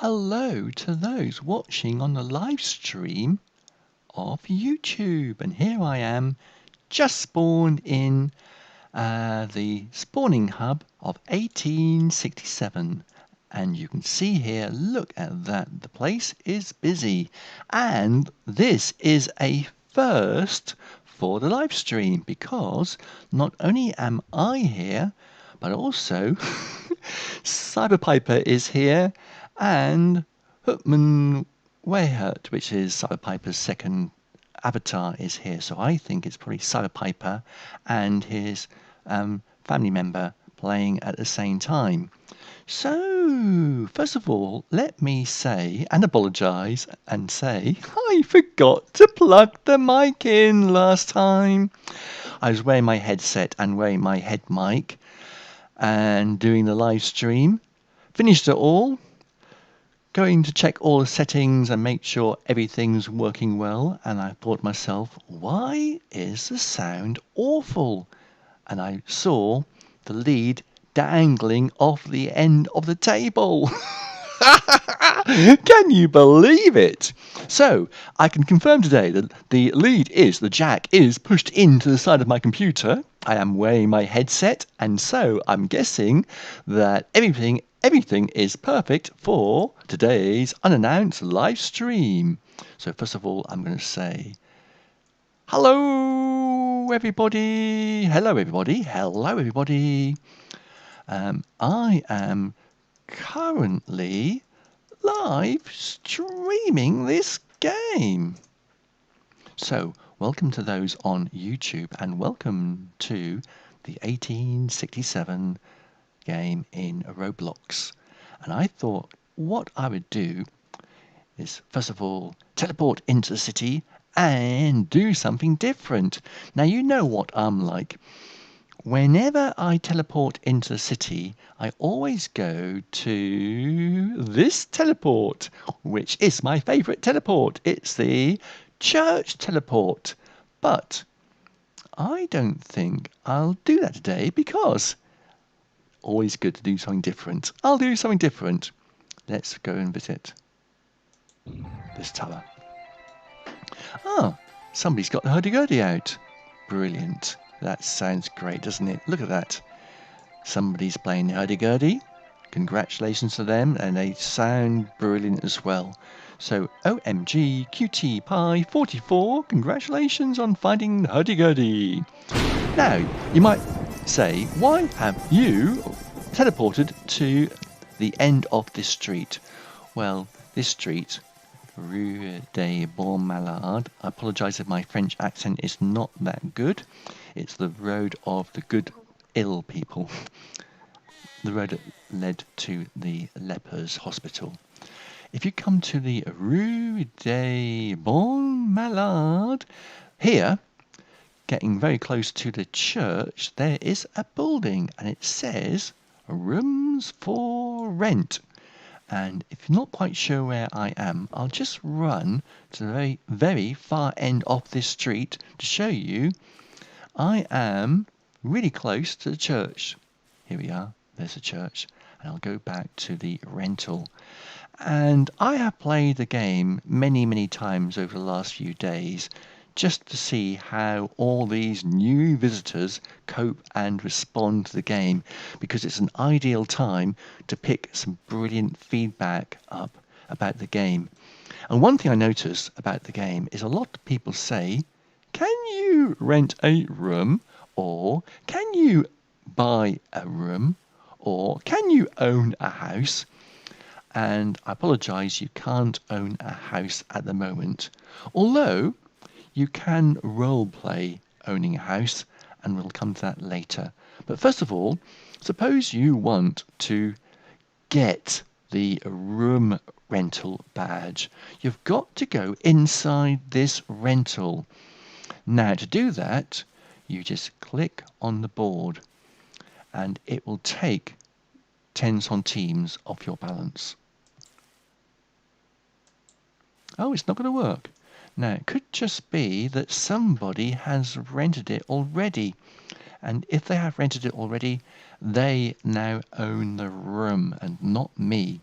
hello to those watching on the live stream of YouTube. And here I am, just spawned in the spawning hub of 1867. And you can see here, look at that, the place is busy. And this is a first for the live stream because not only am I here, but also Cyberpiper is here and Hootman Wayhurt, which is Cyberpiper's second avatar, is here. So I think it's probably Cyberpiper and his family member playing at the same time. So, first of all, let me say and apologise and say I forgot to plug the mic in last time. I was wearing my headset and wearing my head mic and doing the live stream. Finished it all. Going to check all the settings and make sure everything's working well. And I thought to myself, why is the sound awful? And I saw the lead dangling off the end of the table. Can you believe it? So I can confirm today that the jack is pushed into the side of my computer. I am wearing my headset, and so I'm guessing that everything is perfect for today's unannounced live stream. So first of all, I'm going to say hello everybody. Hello everybody. Hello everybody. I am currently live streaming this game. So, welcome to those on YouTube and welcome to the 1867 game in Roblox. And I thought what I would do is, first of all, teleport into the city and do something different. Now, you know what I'm like. Whenever I teleport into the city, I always go to this teleport, which is my favourite teleport. It's the church teleport. But I don't think I'll do that today because always good to do something different. I'll do something different. Let's go and visit this tower. Ah, somebody's got the hurdy-gurdy out. Brilliant. That sounds great, doesn't it? Look at that. Somebody's playing the hurdy-gurdy. Congratulations to them, and they sound brilliant as well. So, OMG QT Pie 44, congratulations on finding the hurdy-gurdy. Now, you might say, why have you teleported to the end of this street? Well, this street, Rue des Bons Malades, I apologise if my French accent is not that good. It's the road of the good, ill people. The road that led to the lepers hospital. If you come to the Rue des Bons Malades, here, getting very close to the church, there is a building and it says rooms for rent. And if you're not quite sure where I am, I'll just run to the very, very far end of this street to show you I am really close to the church. Here we are, there's the church. And I'll go back to the rental. And I have played the game many, many times over the last few days just to see how all these new visitors cope and respond to the game, because it's an ideal time to pick some brilliant feedback up about the game. And one thing I notice about the game is a lot of people say, can you rent a room? Or can you buy a room? Or can you own a house? And I apologise, you can't own a house at the moment. Although you can roleplay owning a house, and we'll come to that later. But first of all, suppose you want to get the room rental badge. You've got to go inside this rental. Now to do that, you just click on the board and it will take 10 centimes off your balance. Oh, it's not going to work. Now, it could just be that somebody has rented it already. And if they have rented it already, they now own the room and not me.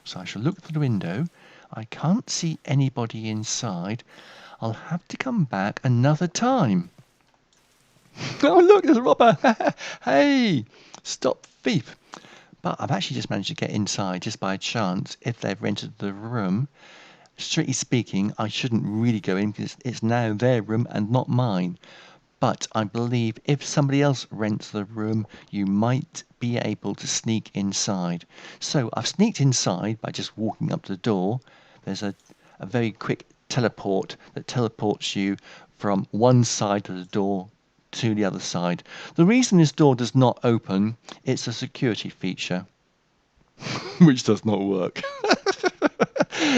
So I shall look through the window. I can't see anybody inside. I'll have to come back another time. Oh, look, there's a robber. Hey, stop thief. But I've actually just managed to get inside just by chance. If they've rented the room, strictly speaking, I shouldn't really go in because it's now their room and not mine. But I believe if somebody else rents the room, you might be able to sneak inside. So I've sneaked inside by just walking up to the door. There's a very quick teleport that teleports you from one side of the door to the other side. The reason this door does not open, it's a security feature, which does not work.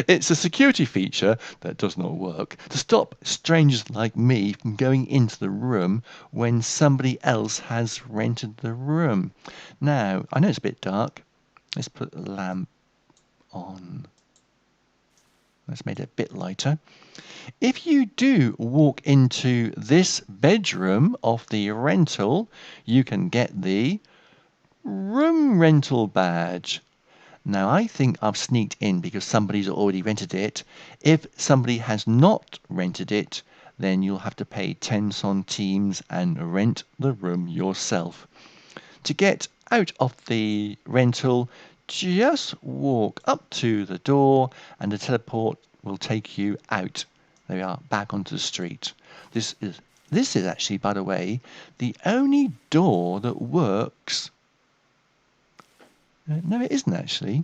It's a security feature that does not work to stop strangers like me from going into the room when somebody else has rented the room. Now, I know it's a bit dark. Let's put the lamp on. Let's make it a bit lighter. If you do walk into this bedroom of the rental, you can get the room rental badge. Now, I think I've sneaked in because somebody's already rented it. If somebody has not rented it, then you'll have to pay 10 centimes and rent the room yourself. To get out of the rental, just walk up to the door and the teleport will take you out. There we are, back onto the street. This is actually, by the way, the only door that works. No, it isn't actually.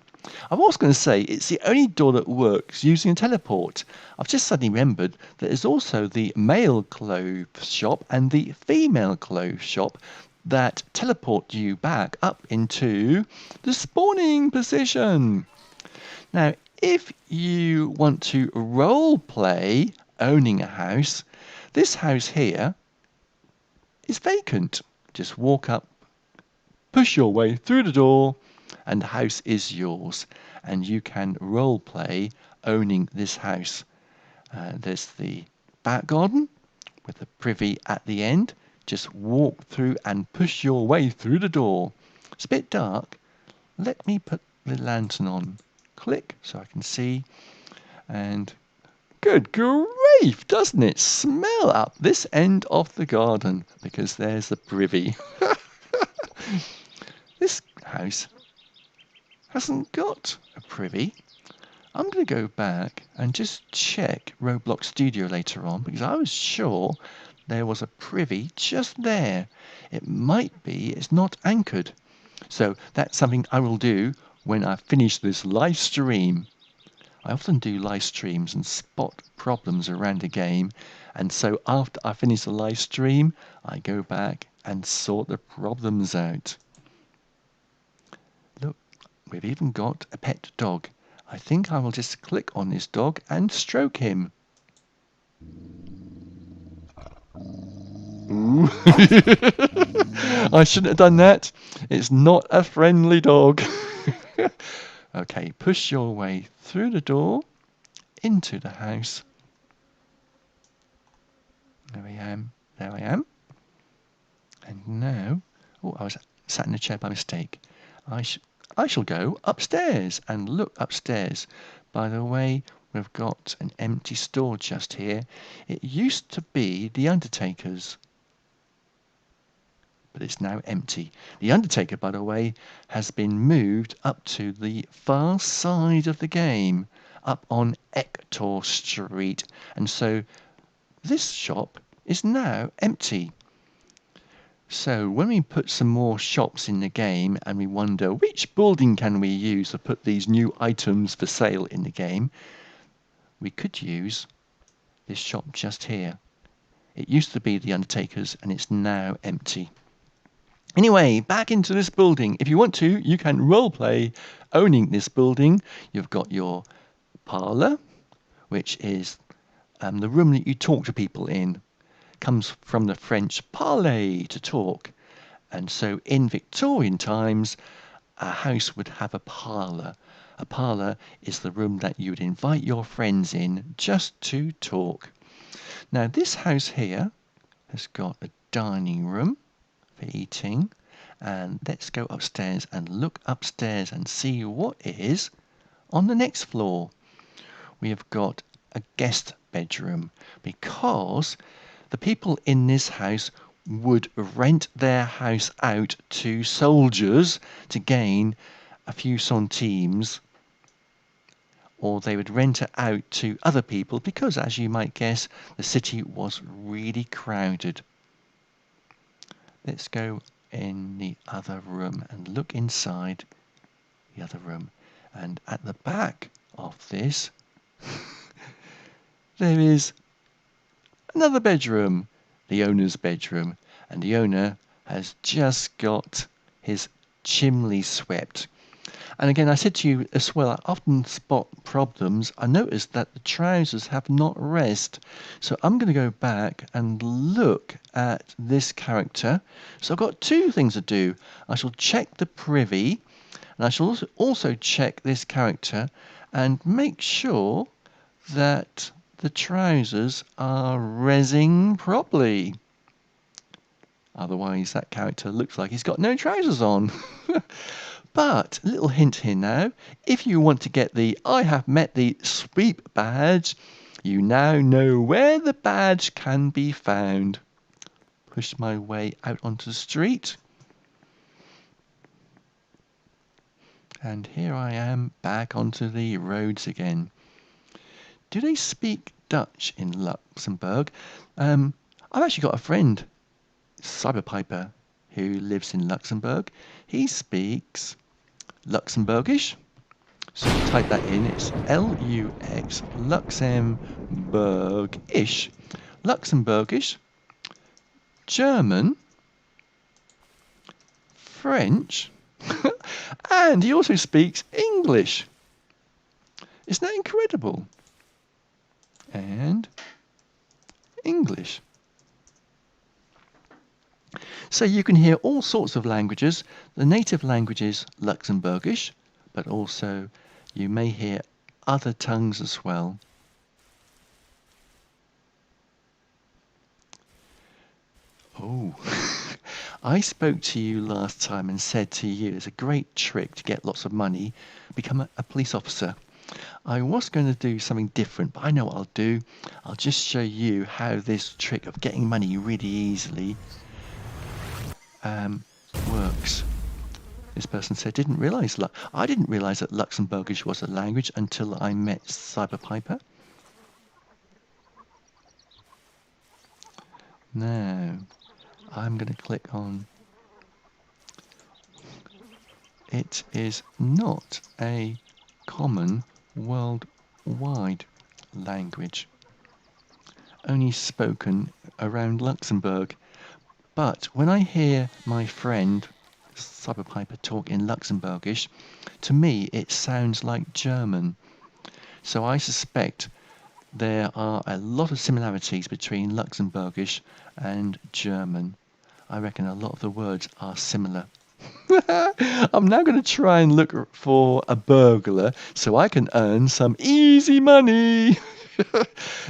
I was going to say it's the only door that works using a teleport. I've just suddenly remembered that there's also the male clothes shop and the female clothes shop that teleport you back up into the spawning position. Now, if you want to role play owning a house, this house here is vacant. Just walk up, push your way through the door, and the house is yours, and you can role play owning this house. There's the back garden with the privy at the end. Just walk through and push your way through the door. It's a bit dark. Let me put the lantern on. Click so I can see. And good grief, doesn't it smell up this end of the garden? Because there's the privy. This house hasn't got a privy. I'm going to go back and just check Roblox Studio later on because I was sure there was a privy just there. It might be it's not anchored. So that's something I will do when I finish this live stream. I often do live streams and spot problems around a game, and so after I finish the live stream, I go back and sort the problems out. Look, we've even got a pet dog. I think I will just click on this dog and stroke him. Ooh. I shouldn't have done that. It's not a friendly dog. Okay, push your way through the door into the house. There I am. There I am. And now, oh, I was sat in a chair by mistake. I shall go upstairs and look upstairs. By the way, we've got an empty store just here. It used to be the Undertaker's, but it's now empty. The Undertaker, by the way, has been moved up to the far side of the game, up on Hector Street, and so this shop is now empty. So when we put some more shops in the game and we wonder which building can we use to put these new items for sale in the game, we could use this shop just here. It used to be the Undertaker's and it's now empty. Anyway, back into this building. If you want to, you can roleplay owning this building. You've got your parlour, which is the room that you talk to people in. Comes from the French parler, to talk. And so in Victorian times, a house would have a parlour. A parlour is the room that you would invite your friends in just to talk. Now this house here has got a dining room for eating, and let's go upstairs and look upstairs and see what is On the next floor, we have got a guest bedroom because the people in this house would rent their house out to soldiers to gain a few centimes, or they would rent it out to other people because, as you might guess, the city was really crowded. Let's go in the other room and look inside the other room. And at the back of this, there is another bedroom, the owner's bedroom. And the owner has just got his chimney swept. And again, I said to you as well, I often spot problems. I noticed that the trousers have not rest. So I'm going to go back and look at this character. So I've got two things to do. I shall check the privy, and I shall also check this character and make sure that the trousers are rezzing properly. Otherwise, that character looks like he's got no trousers on. But, a little hint here now, if you want to get the I have met the sweep badge, you now know where the badge can be found. Push my way out onto the street. And here I am back onto the roads again. Do they speak Dutch in Luxembourg? I've actually got a friend, Cyberpiper, who lives in Luxembourg. He speaks Luxembourgish. So type that in. It's Lux Luxembourgish, Luxembourgish, German, French, and he also speaks English. Isn't that incredible? And English. So you can hear all sorts of languages. The native language is Luxembourgish, but also you may hear other tongues as well. Oh, I spoke to you last time and said to you it's a great trick to get lots of money, become a police officer. I was going to do something different, but I know what I'll do. I'll just show you how this trick of getting money really easily works. This person said, I didn't realise that Luxembourgish was a language until I met Cyberpiper. Now, I'm going to click on. It is not a common worldwide language, only spoken around Luxembourg. But when I hear my friend Cyberpiper talk in Luxembourgish, to me it sounds like German. So I suspect there are a lot of similarities between Luxembourgish and German. I reckon a lot of the words are similar. I'm now going to try and look for a burglar so I can earn some easy money.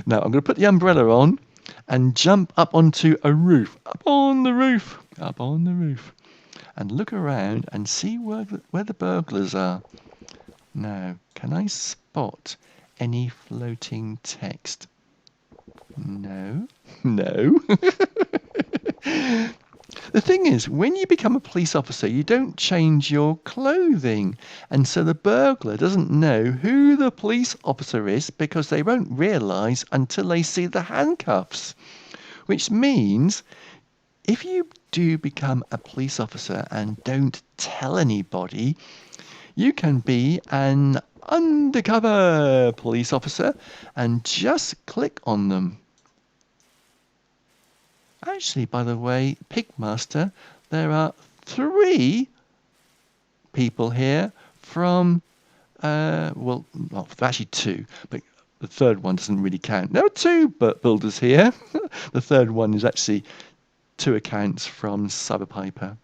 Now I'm going to put the umbrella on and jump up onto a roof. Up on the roof. Up on the roof. And look around and see where the burglars are. Now, can I spot any floating text? No. No. The thing is, when you become a police officer, you don't change your clothing. And so the burglar doesn't know who the police officer is because they won't realise until they see the handcuffs. Which means if you do become a police officer and don't tell anybody, you can be an undercover police officer and just click on them. Actually, by the way, Pigmaster, there are 3 people here from, actually 2, but the third one doesn't really count. There are 2 builders here. The third one is actually 2 accounts from Cyberpiper.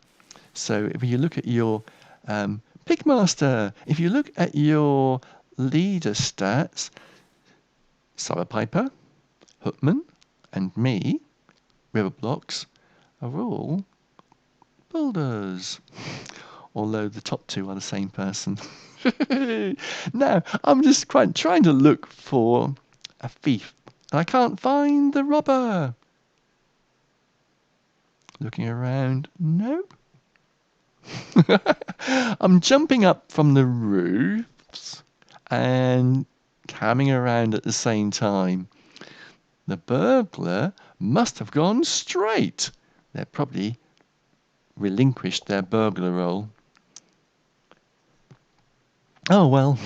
So if you look at your Pigmaster, if you look at your leader stats, Cyberpiper, Hookman, and me, Riverblocks, are all builders. Although the top 2 are the same person. Now, I'm just quite trying to look for a thief. And I can't find the robber. Looking around. Nope. I'm jumping up from the roofs and coming around at the same time. The burglar must have gone straight. They probably relinquished their burglar role. Oh well.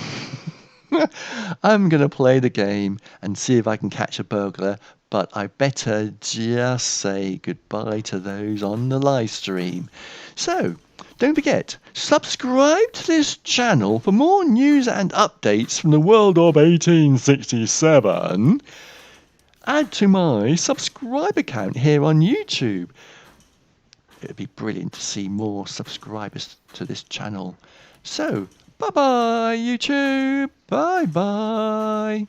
I'm going to play the game and see if I can catch a burglar, but I better just say goodbye to those on the live stream. So, don't forget, subscribe to this channel for more news and updates from the world of 1867. Add to my subscriber count here on YouTube. It would be brilliant to see more subscribers to this channel. So, bye-bye, YouTube. Bye-bye.